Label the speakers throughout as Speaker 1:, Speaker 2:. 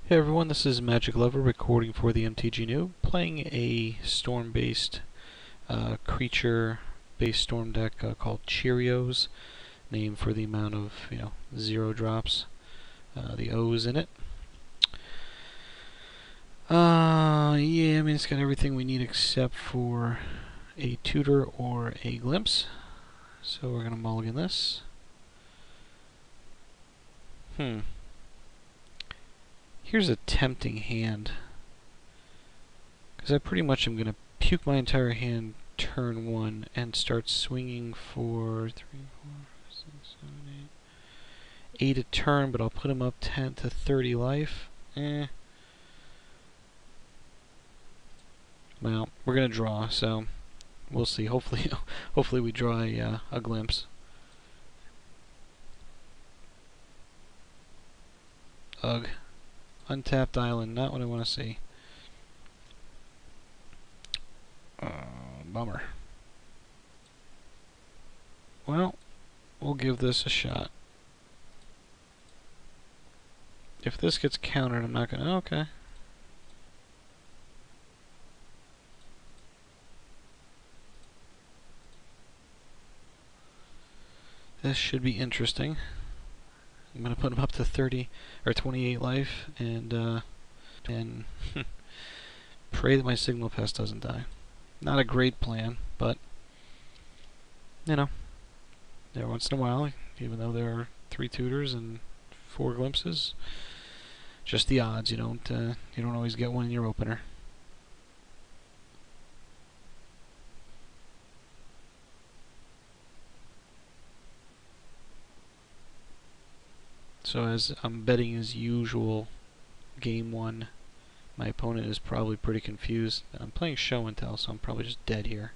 Speaker 1: Hey everyone, this is Magic Lover recording for the MTGO, playing a storm-based creature-based storm deck called Cheerios, named for the amount of 0 drops, the O's in it. Yeah, I mean it's got everything we need except for a tutor or a glimpse. So we're gonna mulligan this. Here's a tempting hand, because I pretty much am going to puke my entire hand turn 1 and start swinging for 3, 4, 5, 6, 7, 8 a turn, but I'll put him up 10 to 30 life. Well, we're going to draw, so we'll see. Hopefully, hopefully we draw a glimpse. Ugh. Untapped island, not what I want to see. Bummer. Well, we'll give this a shot. If this gets countered, I'm not gonna... Okay. This should be interesting. I'm gonna put him up to 30 or 28 life and pray that my signal pest doesn't die. Not a great plan, but every once in a while, even though there are 3 tutors and 4 glimpses, just the odds. You don't always get one in your opener. So as I'm betting as usual, game 1, my opponent is probably pretty confused. I'm playing show and tell, so I'm probably just dead here.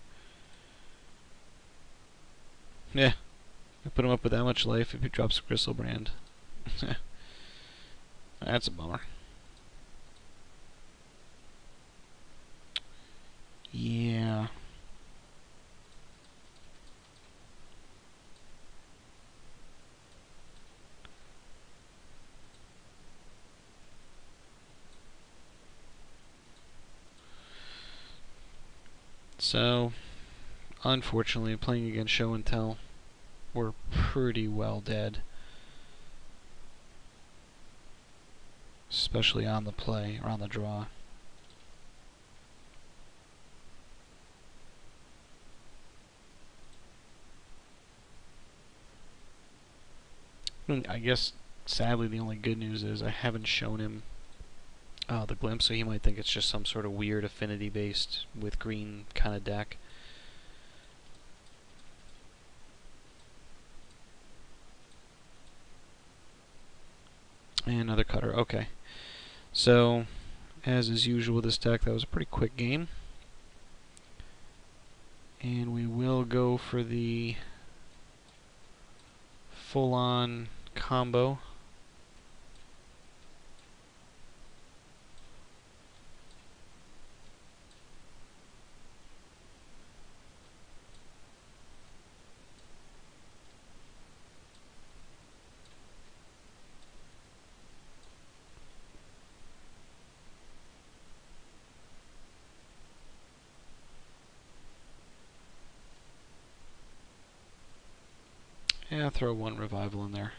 Speaker 1: Yeah, I put him up with that much life if he drops a Crystal Brand. That's a bummer. Yeah. So, unfortunately, playing against show and tell, we're pretty well dead. Especially on the play, or on the draw. I guess, sadly, the only good news is I haven't shown him the glimpse, so he might think it's just some sort of weird affinity-based with green kind of deck. And another cutter, okay. So, as is usual with this deck, that was a pretty quick game. And we will go for the full-on combo. Yeah, throw 1 revival in there.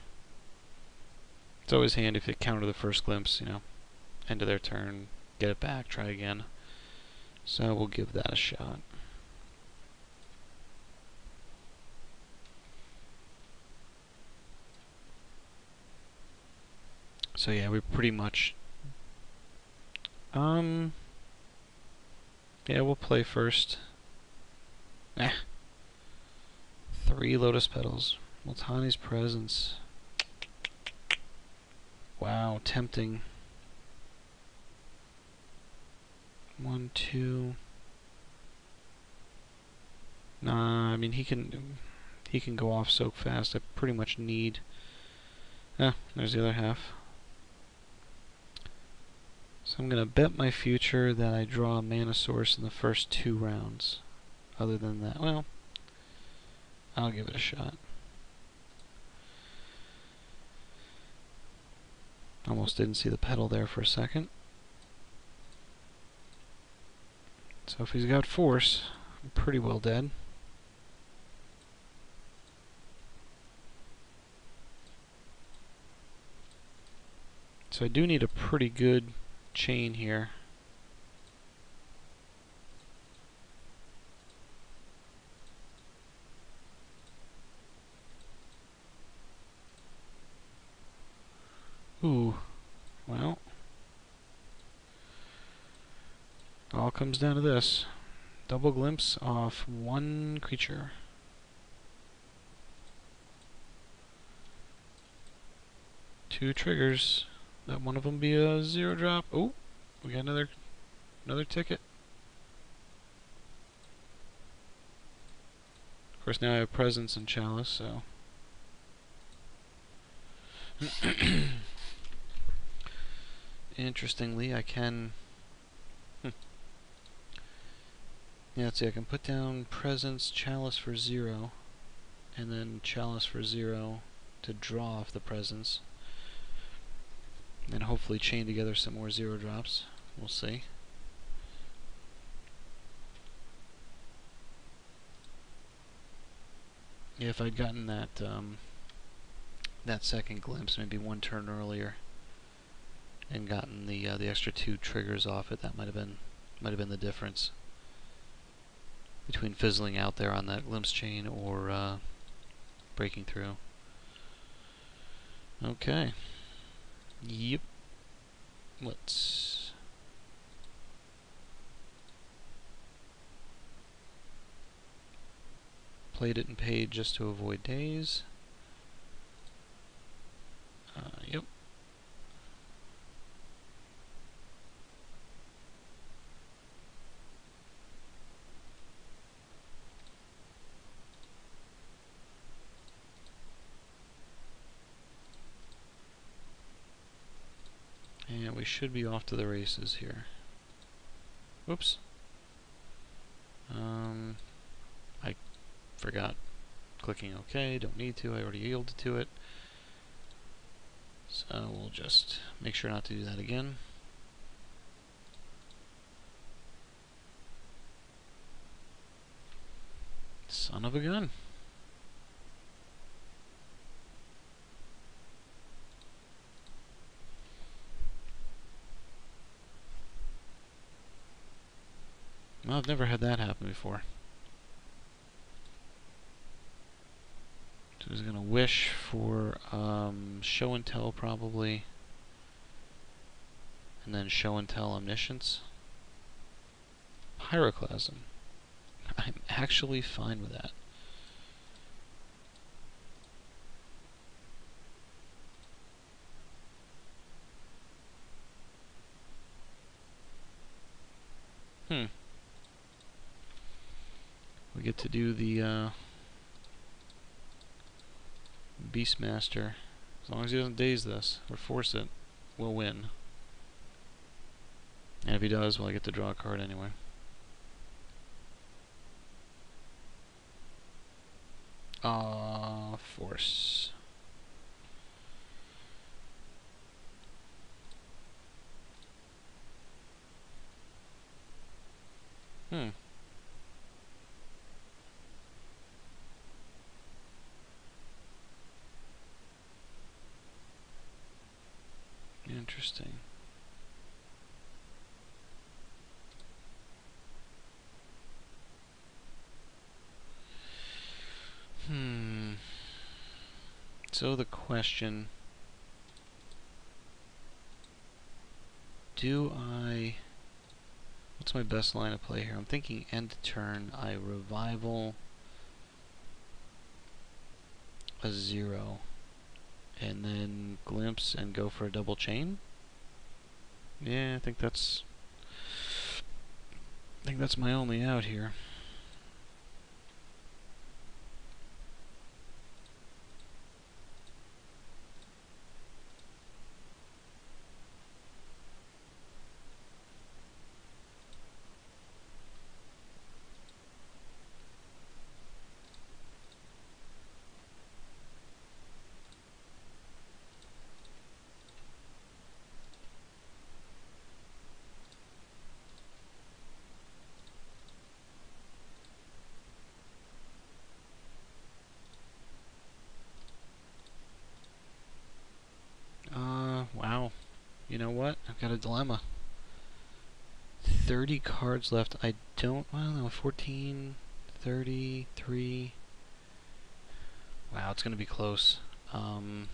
Speaker 1: It's always handy if you counter the first glimpse, end of their turn, get it back, try again. So we'll give that a shot. So yeah, we're pretty much... yeah, we'll play first. 3 Lotus Petals. Multani's Presence. Wow, tempting. 1, 2... Nah, I mean he can go off so fast. I pretty much need... there's the other half. So I'm going to bet my future that I draw a mana source in the first 2 rounds. Other than that, well, I'll give it a shot. Almost didn't see the pedal there for a second. So if he's got force, I'm pretty well dead. So I do need a pretty good chain here. Ooh, well, all comes down to this. Double glimpse off one creature. Two triggers. That one of them be a 0-drop. Oh, we got another ticket. Of course, now I have presence and chalice, so. Interestingly, I can. Yeah, let's see, I can put down presence, chalice for 0, and then chalice for 0 to draw off the presence. And hopefully chain together some more 0-drops. We'll see. Yeah, if I'd gotten that that second glimpse maybe one turn earlier and gotten the extra 2 triggers off it, that might have been the difference between fizzling out there on that glimpse chain or breaking through. Okay. Yep. Let's played it and paid just to avoid days. Yep. And we should be off to the races here. Whoops. I forgot clicking OK. Don't need to. I already yielded to it. So we'll just make sure not to do that again. Son of a gun. Well, I've never had that happen before. So he's going to wish for show and tell probably, and then show and tell omniscience. Pyroclasm. I'm actually fine with that. We get to do the Beastmaster. As long as he doesn't daze this or force it, we'll win. And if he does, well, I get to draw a card anyway. Force. Interesting. So the question, what's my best line of play here? I'm thinking end turn, I revival a 0, and then glimpse and go for a double chain? Yeah, I think that's my only out here. you know what? I've got a dilemma. 30 cards left. I don't... Well, no, 14, 33... Wow, it's going to be close. I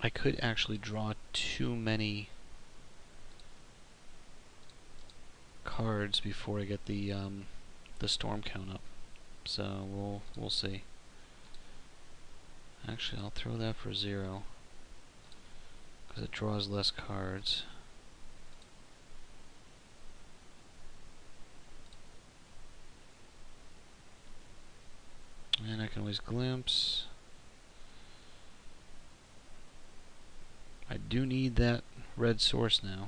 Speaker 1: could actually draw too many cards before I get the storm count up. So we'll see. Actually, I'll throw that for 0 because it draws less cards. And I can always glimpse. I do need that red source now.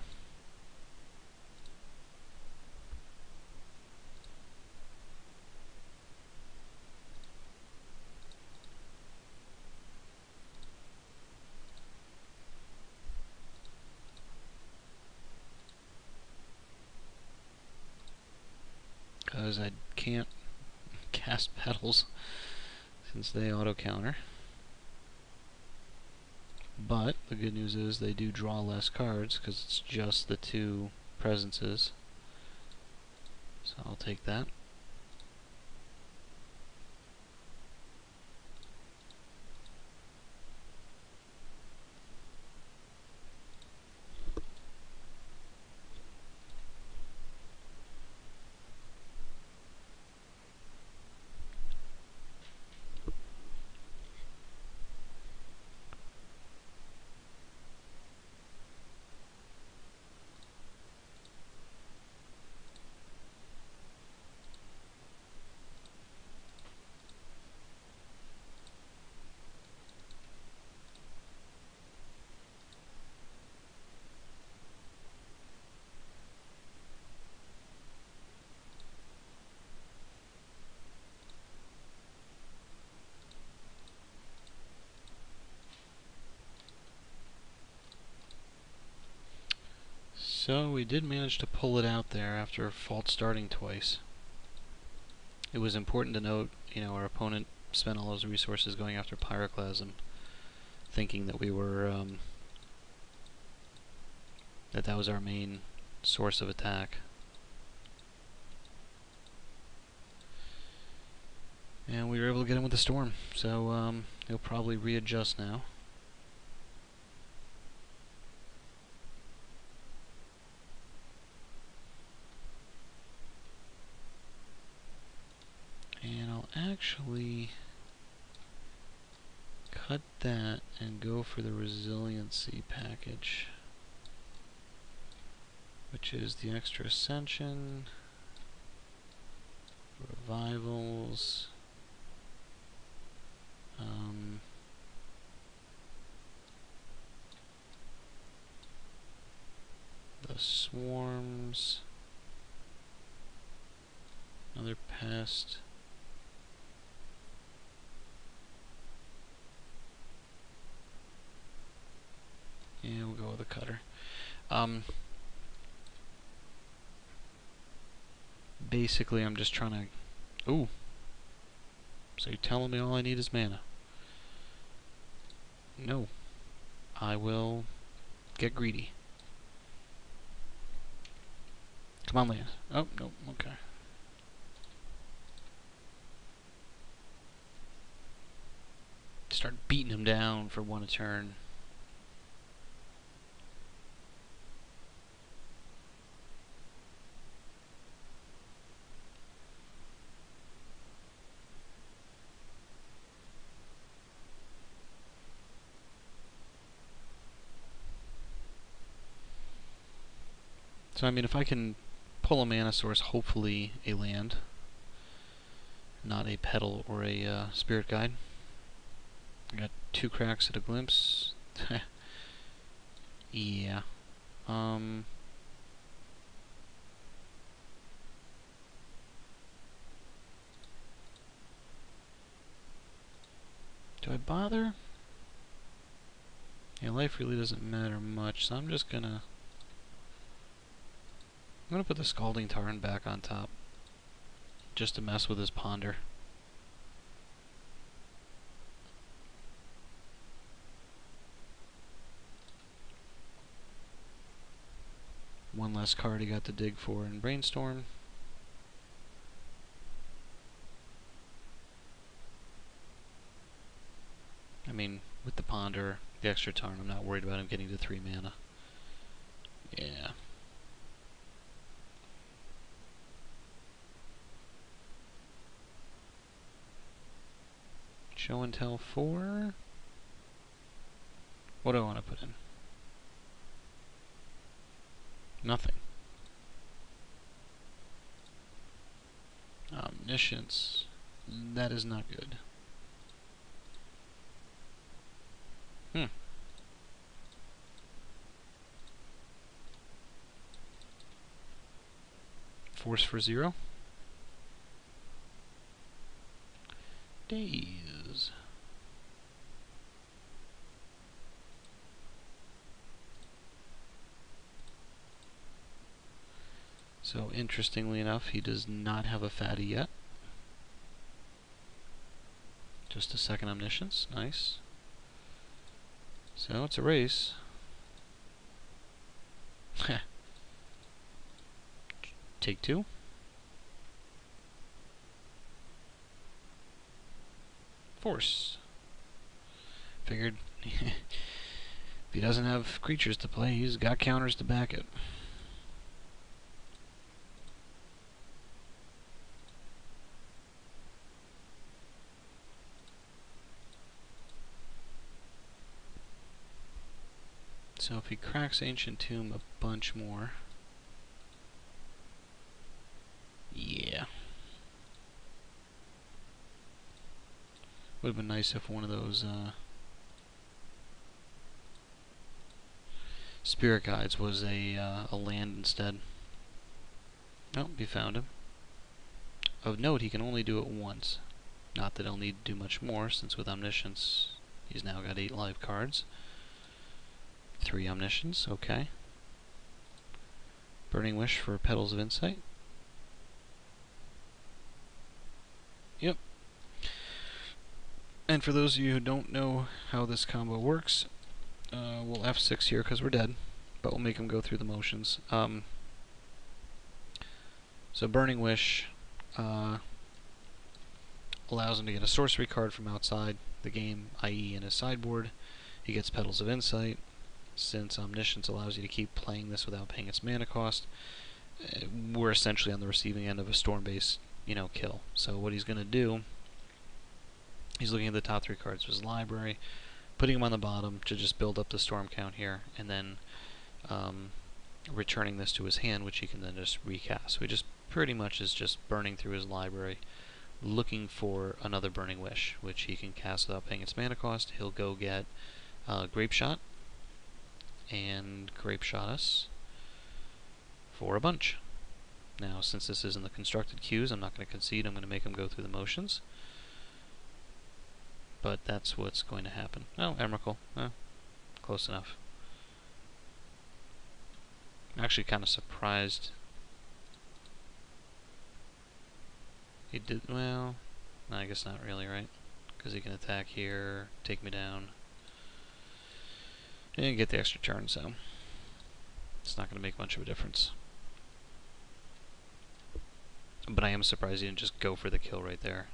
Speaker 1: Because I can't cast petals since they auto-counter. But the good news is they do draw less cards because it's just the 2 presences. So I'll take that. So we did manage to pull it out there after false starting twice. It was important to note, our opponent spent all those resources going after Pyroclasm, thinking that we were, that was our main source of attack. And we were able to get him with the storm, so he'll probably readjust now. And I'll actually cut that and go for the resiliency package, which is the extra ascension, revivals, the swarms, another pest, and we'll go with a cutter. Basically, I'm just trying to... Ooh! So you're telling me all I need is mana? No. I will get greedy. Come on, land. Oh, no, okay. Start beating him down for 1 a turn. So, I mean, if I can pull a mana source, hopefully a land, not a petal or a spirit guide. I got 2 cracks at a glimpse. Yeah. Do I bother? Yeah, life really doesn't matter much, so I'm just gonna... I'm gonna put the Scalding Tarn back on top, just to mess with his ponder. One less card he got to dig for in Brainstorm. I mean, with the Ponder, the extra turn, I'm not worried about him getting to 3 mana. Yeah. Show and tell 4. What do I want to put in? Nothing. Omniscience. That is not good. Force for 0. Daze. So, interestingly enough, he does not have a fatty yet. Just a second Omniscience. Nice. So, it's a race. Take 2. Force. Figured if he doesn't have creatures to play, he's got counters to back it. So if he cracks Ancient Tomb a bunch more... Yeah. Would have been nice if one of those Spirit Guides was a land instead. Oh, he found him. Of note, he can only do it once. Not that he'll need to do much more, since with Omniscience he's now got 8 live cards. 3 Omniscience, okay. Burning Wish for Petals of Insight. Yep. And for those of you who don't know how this combo works, we'll F6 here because we're dead, but we'll make him go through the motions. So Burning Wish allows him to get a sorcery card from outside the game, i.e. in his sideboard. He gets Petals of Insight. Since Omniscience allows you to keep playing this without paying its mana cost, we're essentially on the receiving end of a storm-based, kill. So what he's going to do, he's looking at the top 3 cards of his library, putting them on the bottom to just build up the storm count here, and then returning this to his hand, which he can then just recast. So he just pretty much is just burning through his library, looking for another Burning Wish, which he can cast without paying its mana cost. He'll go get Grape Shot, and Grape Shot us for a bunch. Now, since this is in the constructed queues, I'm not going to concede. I'm going to make him go through the motions. But that's what's going to happen. Oh, Emrakul. Close enough. I'm actually kind of surprised. He did, well, no, I guess not really, right? Because he can attack here, take me down. And get the extra turn, so it's not going to make much of a difference. But I am surprised he didn't just go for the kill right there.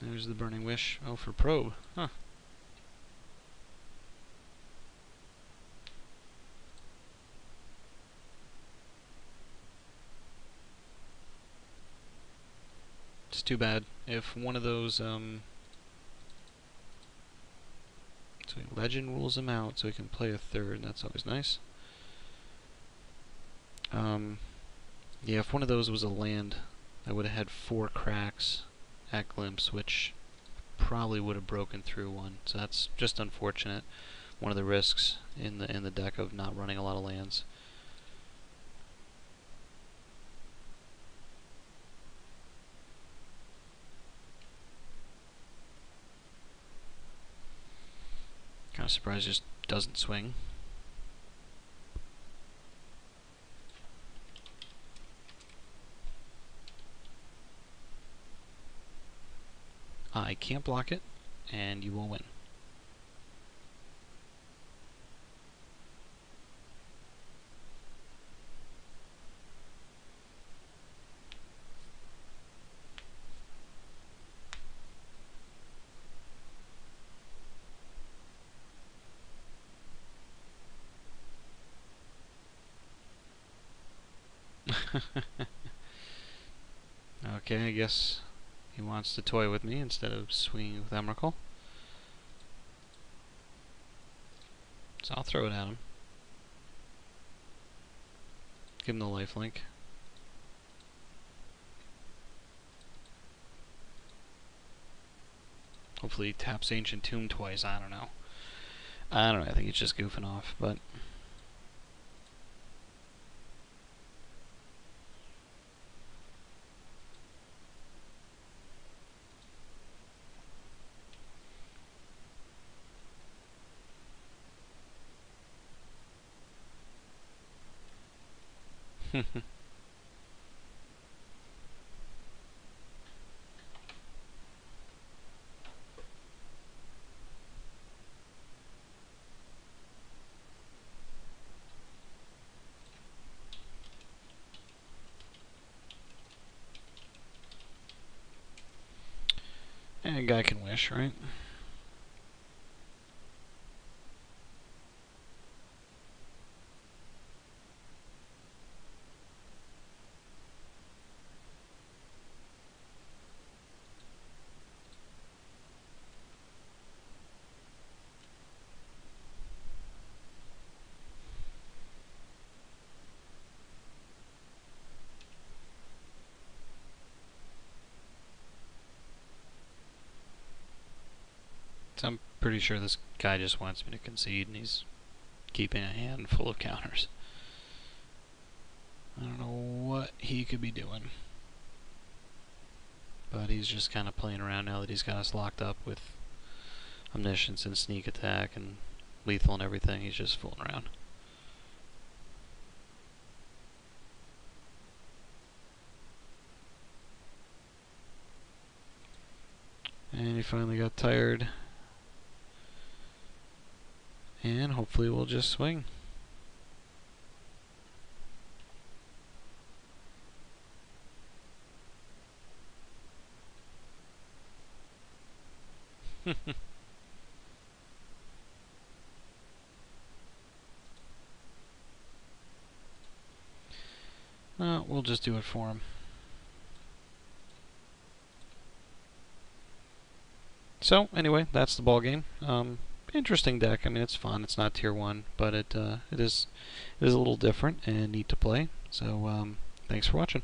Speaker 1: There's the Burning Wish. Oh, for Probe. Huh. It's too bad. If one of those, so Legend rules him out, so he can play a third, and that's always nice. Yeah, if one of those was a land, I would have had 4 cracks at Glimpse, which probably would have broken through one. So that's just unfortunate. One of the risks in the deck of not running a lot of lands. Kind of surprised it just doesn't swing. I can't block it, and you will win. Okay, I guess he wants to toy with me instead of swinging with Emrakul. So I'll throw it at him. Give him the lifelink. Hopefully he taps Ancient Tomb twice, I don't know. I don't know, I think he's just goofing off, but... And a guy can wish, right? So I'm pretty sure this guy just wants me to concede, and he's keeping a hand full of counters. I don't know what he could be doing. But he's just kind of playing around now that he's got us locked up with Omniscience and Sneak Attack and Lethal and everything. He's just fooling around. And he finally got tired. And hopefully we'll just swing. We'll just do it for him. So anyway, that's the ball game. Interesting deck. I mean, it's fun. It's not tier 1, but it is a little different and neat to play. So thanks for watching.